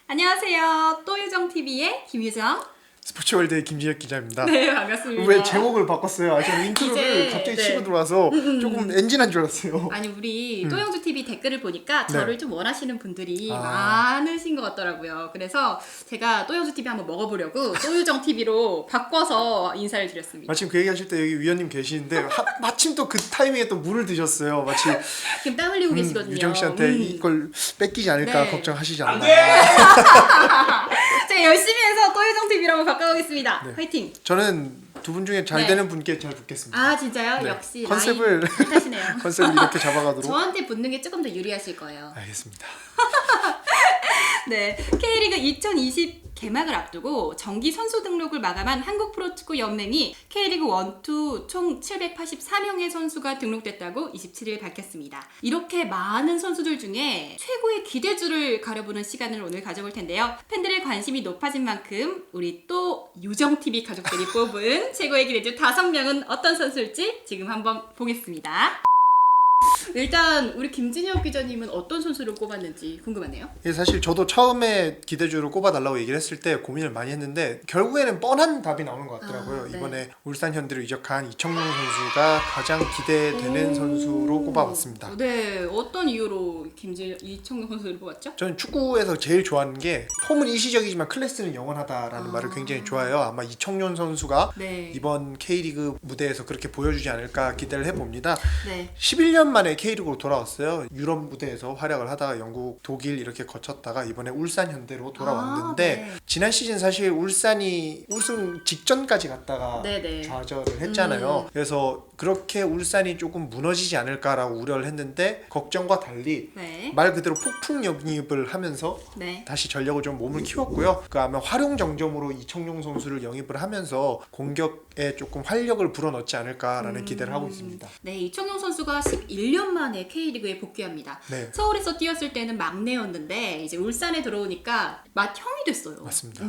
안녕하세요. 또유정TV의 김유정. 스포츠월드의 김진혁 기자입니다. 네, 반갑습니다. 왜 제목을 바꿨어요? 저는 인트로를 갑자기 치고 들어와서 조금 엔진한 줄 알았어요. 아니 우리 또영주TV 댓글을 보니까 저를 네. 좀 원하시는 분들이 많으신 것 같더라고요. 그래서 제가 또영주TV 한번 먹어보려고 또유정TV로 바꿔서 인사를 드렸습니다. 마침 그 얘기하실 때 여기 위원님 계시는데 마침 또 그 타이밍에 또 물을 드셨어요. 마치 지금 땀 흘리고 계시거든요. 유정 씨한테 이걸 뺏기지 않을까 네. 걱정하시지 않나. 제가 열심히 해서 또유정TV로 한번 바꿔보겠습니다. 네. 화이팅! 저는 두 분 중에 잘 네. 되는 분께 잘 붙겠습니다. 아 진짜요? 네. 역시 컨셉을 라인 하시네요. 컨셉을 이렇게 잡아가도록. 저한테 붙는 게 조금 더 유리하실 거예요. 알겠습니다. 네, K리그 2020 개막을 앞두고 정기 선수 등록을 마감한 한국프로축구연맹이 K리그 1, 2 총 784명의 선수가 등록됐다고 27일 밝혔습니다. 이렇게 많은 선수들 중에 최고의 기대주를 가려보는 시간을 오늘 가져볼 텐데요. 팬들의 관심이 높아진 만큼 우리 또 유정TV 가족들이 뽑은 최고의 기대주 5명은 어떤 선수일지 지금 한번 보겠습니다. 일단 우리 김진혁 기자님은 어떤 선수를 꼽았는지 궁금하네요. 사실 저도 처음에 기대주로 꼽아달라고 얘기를 했을 때 고민을 많이 했는데 결국에는 뻔한 답이 나오는 것 같더라고요. 네. 이번에 울산 현대로 이적한 이청용 선수가 가장 기대되는 선수로 꼽아봤습니다. 네, 어떤 이유로 이청용 선수를 뽑았죠? 저는 축구에서 제일 좋아하는 게 폼은 일시적이지만 클래스는 영원하다라는 말을 굉장히 좋아해요. 아마 이청용 선수가 네. 이번 K리그 무대에서 그렇게 보여주지 않을까 기대를 해봅니다. 네. 11년 만에 K리그로 돌아왔어요. 유럽 무대에서 활약을 하다가 영국, 독일 이렇게 거쳤다가 이번에 울산 현대로 돌아왔는데 네. 지난 시즌 사실 울산이 우승 직전까지 갔다가 네네. 좌절을 했잖아요. 그래서 그렇게 울산이 조금 무너지지 않을까라고 우려를 했는데 걱정과 달리 네. 말 그대로 폭풍 영입을 하면서 네. 다시 전력을 좀 몸을 키웠고요. 그 아마 활용 정점으로 이청용 선수를 영입을 하면서 공격에 조금 활력을 불어넣지 않을까라는 기대를 하고 있습니다. 네, 이청용 선수가 11년 만에 K리그에 복귀합니다. 네. 서울에서 뛰었을 때는 막내였는데 이제 울산에 들어오니까 맏형이 됐어요. 맞습니다.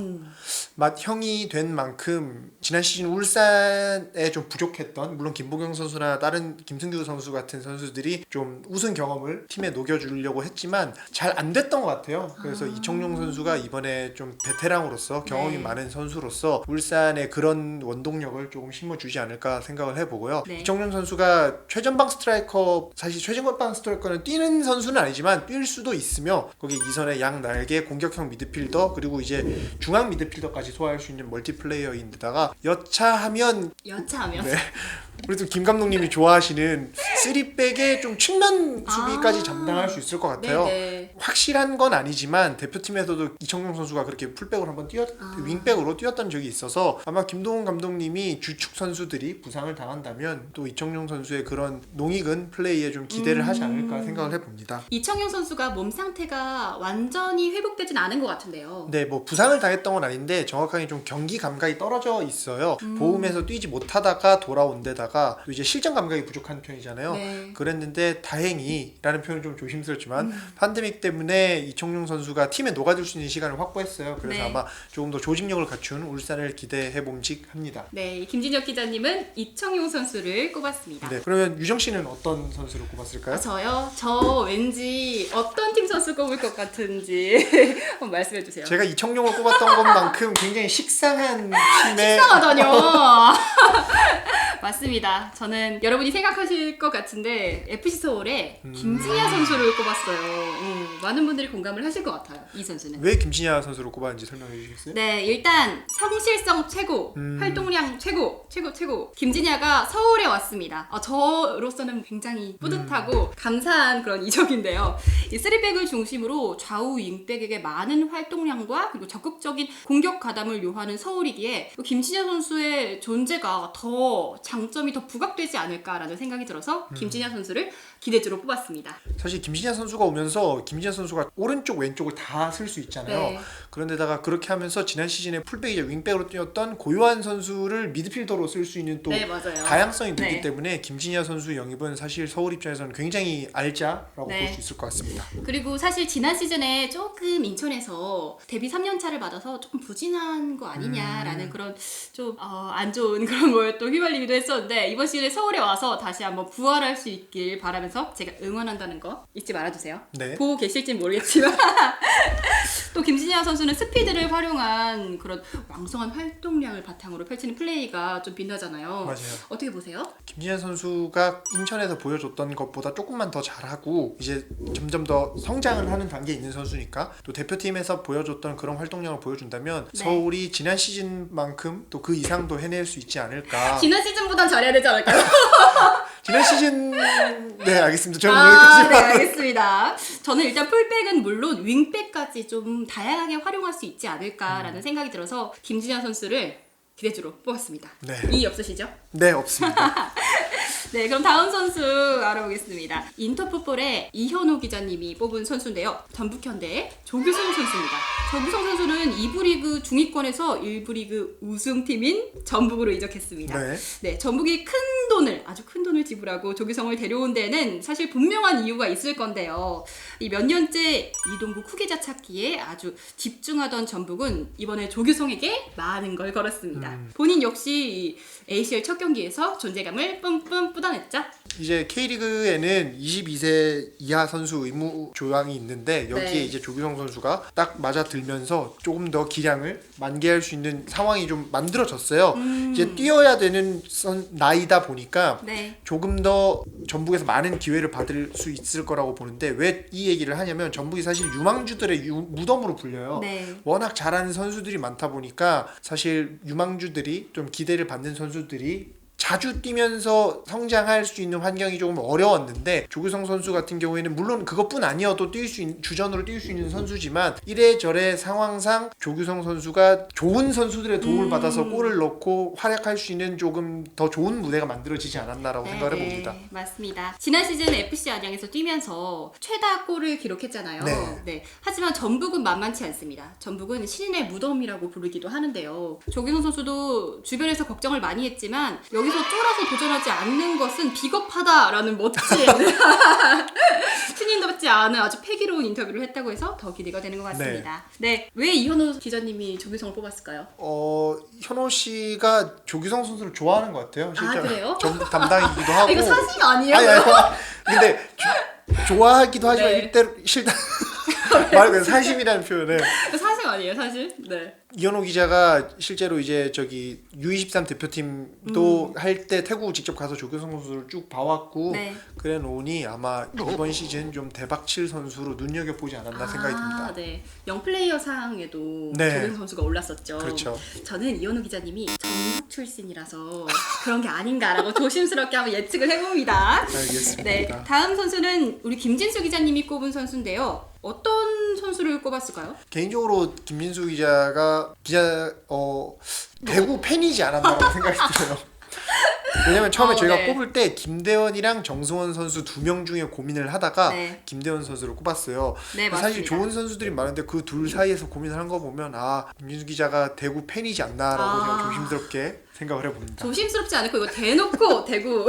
맏형이 된 만큼 지난 시즌 울산에 좀 부족했던 물론 김보경 선수나 다른 김승규 선수 같은 선수들이 좀 우승 경험을 팀에 녹여주려고 했지만 잘 안 됐던 것 같아요. 그래서 이청용 선수가 이번에 좀 베테랑으로서 경험이 네. 많은 선수로서 울산에 그런 원동력을 조금 심어주지 않을까 생각을 해보고요. 네. 이청용 선수가 최전방 스트라이커, 사실 최전방 스트라이커는 뛰는 선수는 아니지만 뛸 수도 있으며 거기 이선의 양 날개 공격형 미드필더 그리고 이제 중앙 미드필더까지 소화할 수 있는 멀티플레이어인데다가 여차하면 여차하면. 네. 우리 또 김 감독님이 좋아하시는 3백의 좀 측면 수비까지 담당할 수 있을 것 같아요. 네네. 확실한 건 아니지만 대표팀에서도 이청용 선수가 그렇게 풀백으로 한번 윙백으로 뛰었던 적이 있어서 아마 김동훈 감독님이 주축 선수들이 부상을 당한다면 또 이청용 선수의 그런 농익은 플레이에 좀 기대를 하지 않을까 생각을 해봅니다. 이청용 선수가 몸 상태가 완전히 회복되진 않은 것 같은데요. 네, 뭐 부상을 당했던 건 아닌데 정확하게 좀 경기 감각이 떨어져 있어요. 보험에서 뛰지 못하다가 돌아온 데다가 또 이제 실전 감각이 부족한 편이잖아요. 네. 그랬는데 다행히라는 표현은 좀 조심스럽지만 팬데믹 때문에 이청용 선수가 팀에 녹아들 수 있는 시간을 확보했어요. 그래서 네. 아마 조금 더 조직력을 갖춘 울산을 기대해 봄직합니다. 네, 김진혁 기자님은 이청용 선수를 꼽았습니다. 네, 그러면 유정 씨는 어떤 선수를 꼽았을까요? 저요? 저 왠지 어떤 팀 선수 꼽을 것 같은지 한번 말씀해 주세요. 제가 이청용을 꼽았던 것만큼 굉장히 식상한 팀의 식상하다뇨. 맞습니다. 저는 여러분이 생각하실 것 같은데 FC 서울의 김진야 선수를 꼽았어요. 많은 분들이 공감을 하실 것 같아요. 이 선수는. 왜 김진야 선수를 꼽았는지 설명해 주시겠어요? 네, 일단 성실성 최고, 활동량 최고. 김진야가 서울에 왔습니다. 저로서는 굉장히 뿌듯하고 감사한 그런 이적인데요. 이 3백을 중심으로 좌우 윙백에게 많은 활동량과 그리고 적극적인 공격 가담을 요하는 서울이기에 김진야 선수의 존재가 더 장점이 더 부각되지 않을까라는 생각이 들어서 김진야 선수를 기대주로 뽑았습니다. 사실 김진야 선수가 오면서 김진야 선수가 오른쪽 왼쪽을 다 쓸 수 있잖아요. 네. 그런데다가 그렇게 하면서 지난 시즌에 풀백이자 윙백으로 뛰었던 고요한 선수를 미드필더로 쓸 수 있는 또 네, 맞아요. 다양성이 늘기 네. 때문에 김진야 선수 영입은 사실 서울 입장에서는 굉장히 알짜라고 네. 볼 수 있을 것 같습니다. 그리고 사실 지난 시즌에 조금 인천에서 데뷔 3년 차를 받아서 조금 부진한 거 아니냐라는 그런 좀 안 좋은 그런 거에 또 휘말리기도 그랬었는데 이번 시즌에 서울에 와서 다시 한번 부활할 수 있길 바라면서 제가 응원한다는 거 잊지 말아주세요. 네. 보고 계실진 모르겠지만 또 김진야 선수는 스피드를 활용한 그런 왕성한 활동량을 바탕으로 펼치는 플레이가 좀 빛나잖아요. 맞아요. 어떻게 보세요? 김진현 선수가 인천에서 보여줬던 것보다 조금만 더 잘하고 이제 점점 더 성장을 하는 단계에 있는 선수니까 또 대표팀에서 보여줬던 그런 활동량을 보여준다면 네. 서울이 지난 시즌만큼 또 그 이상도 해낼 수 있지 않을까. 지난 시즌보단 잘해야 되지 않을까요? 지난 시즌 네 알겠습니다. 저는 네, 여기까지만. 알겠습니다. 저는 일단 풀백은 물론 윙백까지 좀 다양하게 활용할 수 있지 않을까라는 생각이 들어서 김진현 선수를 기대주로 뽑았습니다. 네. 이의 없으시죠? 네 없습니다. 네, 그럼 다음 선수 알아보겠습니다. 인터풋볼의 이현호 기자님이 뽑은 선수인데요. 전북현대의 조규성 선수입니다. 조규성 선수는 2부 리그 중위권에서 1부 리그 우승팀인 전북으로 이적했습니다. 네. 네, 전북이 아주 큰 돈을 지불하고 조규성을 데려온 데는 사실 분명한 이유가 있을 건데요. 이 몇 년째 이동국 후계자 찾기에 아주 집중하던 전북은 이번에 조규성에게 많은 걸 걸었습니다. 본인 역시 ACL 첫 경기에서 존재감을 뿜뿜 뿜어냈죠. 이제 K리그에는 22세 이하 선수 의무 조항이 있는데 여기에 네. 이제 조규성 선수가 딱 맞아 들면서 조금 더 기량을 만개할 수 있는 상황이 좀 만들어졌어요. 이제 뛰어야 되는 나이다 보니까 네. 조금 더 전북에서 많은 기회를 받을 수 있을 거라고 보는데 왜 이 얘기를 하냐면 전북이 사실 유망주들의 무덤으로 불려요. 네. 워낙 잘하는 선수들이 많다 보니까 사실 유망주들이 좀 기대를 받는 선수들이 자주 뛰면서 성장할 수 있는 환경이 조금 어려웠는데 조규성 선수 같은 경우에는 물론 그것뿐 아니어도 주전으로 뛸 수 있는 선수지만 이래저래 상황상 조규성 선수가 좋은 선수들의 도움을 받아서 골을 넣고 활약할 수 있는 조금 더 좋은 무대가 만들어지지 않았나라고 생각을 해봅니다. 네, 맞습니다. 지난 시즌 FC 안양에서 뛰면서 최다 골을 기록했잖아요. 네. 하지만 전북은 만만치 않습니다. 전북은 신인의 무덤이라고 부르기도 하는데요. 조규성 선수도 주변에서 걱정을 많이 했지만 여기서 쫄아서 도전하지 않는 것은 비겁하다라는 멋진 신인답지 않은 아주 패기로운 인터뷰를 했다고 해서 더 기대가 되는 것 같습니다. 네, 왜 이현호 기자님이 조규성을 뽑았을까요? 현호 씨가 조규성 선수를 좋아하는 것 같아요. 실제로. 그래요? 전북 담당이기도 하고. 이거 사실 아니에요? 아니 근데 좋아하기도 하지만 네. 일대로 싫다. 말 그대로 사심이라는 표현을. 사실 아니에요, 사실. 네. 이현호 기자가 실제로 이제 저기 U23 대표팀도 할 때 태국 직접 가서 조규성 선수를 쭉 봐왔고 네. 그래 놓으니 아마 이번 시즌 좀 대박칠 선수로 눈여겨보지 않았나 생각이 듭니다. 네. 영플레이어 상에도 네. 조규성 선수가 올랐었죠. 그렇죠. 저는 이현우 기자님이 전북 출신이라서 그런 게 아닌가라고 조심스럽게 한번 예측을 해봅니다. 알겠습니다. 네, 다음 선수는 우리 김진수 기자님이 꼽은 선수인데요. 어떤 선수를 꼽았을까요? 개인적으로 김민수 기자가 대구 팬이지 않았나라고 생각이 들어요. 왜냐면 처음에 저희가 네. 꼽을 때 김대원이랑 정승원 선수 2명 중에 고민을 하다가 네. 김대원 선수를 꼽았어요. 네, 사실 맞습니다. 좋은 선수들이 많은데 그 둘 사이에서 고민을 한 거 보면 김민수 기자가 대구 팬이지 않나라고 제가 조심스럽게 생각을 해봅니다. 조심스럽지 않고 이거 대놓고 대구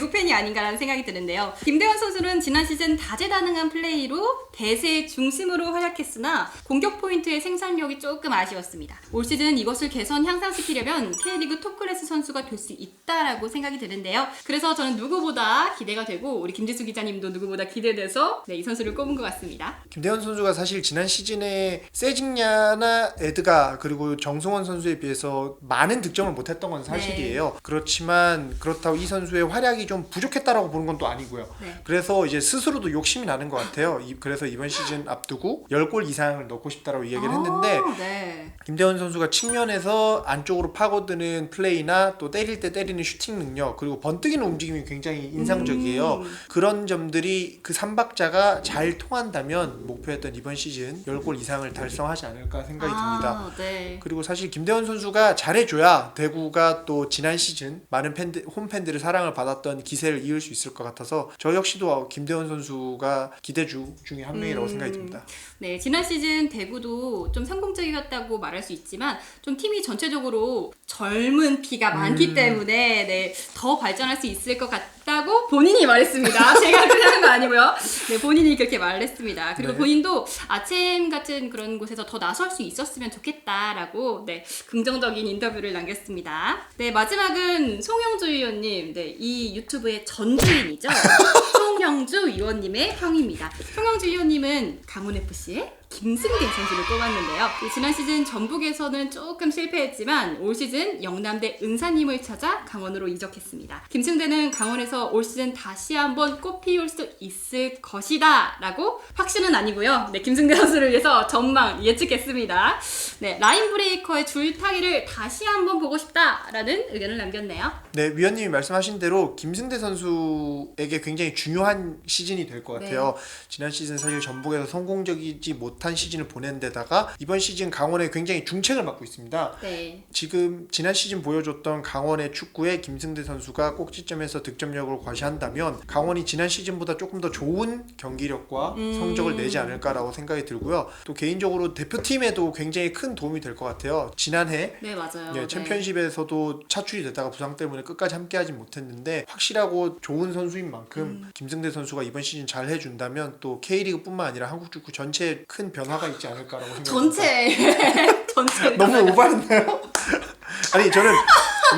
팬이 아닌가라는 생각이 드는데요. 김대원 선수는 지난 시즌 다재다능한 플레이로 대세의 중심으로 활약했으나 공격 포인트의 생산력이 조금 아쉬웠습니다. 올 시즌 이것을 개선 향상시키려면 K리그 톱클래스 선수가 될 수 있다라고 생각이 드는데요. 그래서 저는 누구보다 기대가 되고 우리 김지수 기자님도 누구보다 기대돼서 이 선수를 꼽은 것 같습니다. 김대원 선수가 사실 지난 시즌에 세징야나 에드가 그리고 정승원 선수에 비해서 많은 득점을 못했던 건 사실이에요. 그렇지만 그렇다고 이 선수의 활약이 좀 부족했다라고 보는 건 또 아니고요. 네. 그래서 이제 스스로도 욕심이 나는 것 같아요. 그래서 이번 시즌 앞두고 10골 이상을 넣고 싶다라고 이야기를 했는데 네. 김대원 선수가 측면에서 안쪽으로 파고드는 플레이나 또 때릴 때 때리는 슈팅 능력 그리고 번뜩이는 움직임이 굉장히 인상적이에요. 그런 점들이 그 3박자가 잘 통한다면 목표했던 이번 시즌 10골 이상을 달성하지 않을까 생각이 듭니다. 네. 그리고 사실 김대원 선수가 잘해줘야 대구가 또 지난 시즌 많은 홈팬들의 사랑을 받았던 기세를 이을 수 있을 것 같아서 저 역시도 김대원 선수가 기대주 중에 한 명이라고 생각이 듭니다. 네, 지난 시즌 대구도 좀 성공적이었다고 말할 수 있지만 좀 팀이 전체적으로 젊은 피가 많기 때문에 더 발전할 수 있을 것 싶다고 본인이 말했습니다. 제가 그렇게 한 거 아니고요. 네, 본인이 그렇게 말했습니다. 그리고 네. 본인도 아침 같은 그런 곳에서 더 나설 수 있었으면 좋겠다라고 네, 긍정적인 인터뷰를 남겼습니다. 네, 마지막은 송영주 의원님, 네, 이 유튜브의 전주인이죠. 송영주 의원님의 형입니다. 송영주 의원님은 강원FC의 김승대 선수를 꼽았는데요. 지난 시즌 전북에서는 조금 실패했지만 올 시즌 영남대 은사님을 찾아 강원으로 이적했습니다. 김승대는 강원에서 올 시즌 다시 한번 꽃피울 수 있을 것이다 라고 확신은 아니고요. 네, 김승대 선수를 위해서 전망 예측했습니다. 네, 라인 브레이커의 줄타기를 다시 한번 보고 싶다라는 의견을 남겼네요. 네, 위원님이 말씀하신 대로 김승대 선수에게 굉장히 중요한 시즌이 될 것 같아요. 지난 시즌 사실 전북에서 성공적이지 못한 시즌을 보낸 데다가 이번 시즌 강원에 굉장히 중책을 맡고 있습니다. 네. 지금 지난 시즌 보여줬던 강원의 축구에 김승대 선수가 꼭지점에서 득점력을 과시한다면 강원이 지난 시즌보다 조금 더 좋은 경기력과 성적을 내지 않을까라고 생각이 들고요. 또 개인적으로 대표팀에도 굉장히 큰 도움이 될 것 같아요. 지난해 네, 맞아요. 네, 챔피언십에서도 차출이 되다가 부상 때문에 끝까지 함께하지 못했는데 확실하고 좋은 선수인 만큼 김승대 선수가 이번 시즌 잘 해준다면 또 K리그뿐만 아니라 한국 축구 전체에 큰 변화가 있지 않을까라고 생각합니다. 전체 너무 오버했나요? 아니 저는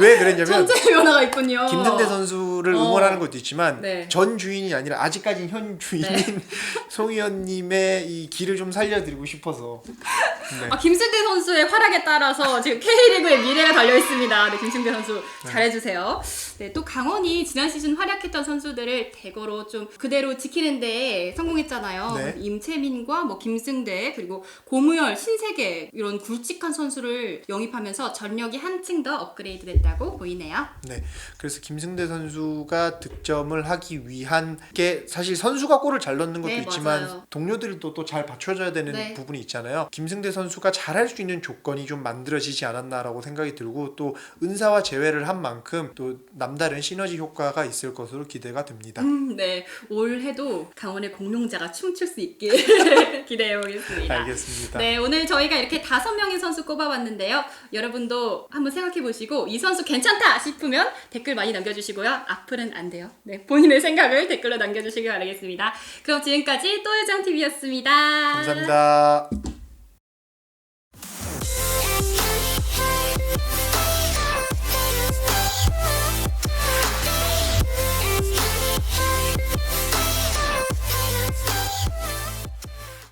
왜 그랬냐면 전체 변화가 있군요. 김승대 선수를 응원하는 것도 있지만 네. 전 주인이 아니라 아직까지 현 주인인 송 의원님의 이 길을 좀 살려드리고 싶어서. 네. 김승대 선수의 활약에 따라서 지금 K리그의 미래가 달려 있습니다. 네, 김승대 선수 잘해주세요. 네, 또 강원이 지난 시즌 활약했던 선수들을 대거로 좀 그대로 지키는데 성공했잖아요. 네. 임채민과 뭐 김승대 그리고 고무열, 신세계 이런 굵직한 선수를 영입하면서 전력이 한층 더 업그레이드 됐다고 보이네요. 네, 그래서 김승대 선수가 득점을 하기 위한 게 사실 선수가 골을 잘 넣는 것도 네, 있지만 맞아요. 동료들도 또 잘 받쳐줘야 되는 네. 부분이 있잖아요. 김승대 선수가 잘할 수 있는 조건이 좀 만들어지지 않았나라고 생각이 들고 또 은사와 제외를 한 만큼 또 남다른 시너지 효과가 있을 것으로 기대가 됩니다. 네, 올해도 강원의 공룡자가 춤출 수 있길 기대해 보겠습니다. 알겠습니다. 네, 오늘 저희가 이렇게 5명의 선수 꼽아봤는데요. 여러분도 한번 생각해보시고 이 선수 괜찮다 싶으면 댓글 많이 남겨주시고요. 악플은 안 돼요. 네, 본인의 생각을 댓글로 남겨주시기 바라겠습니다. 그럼 지금까지 또요정TV였습니다. 감사합니다.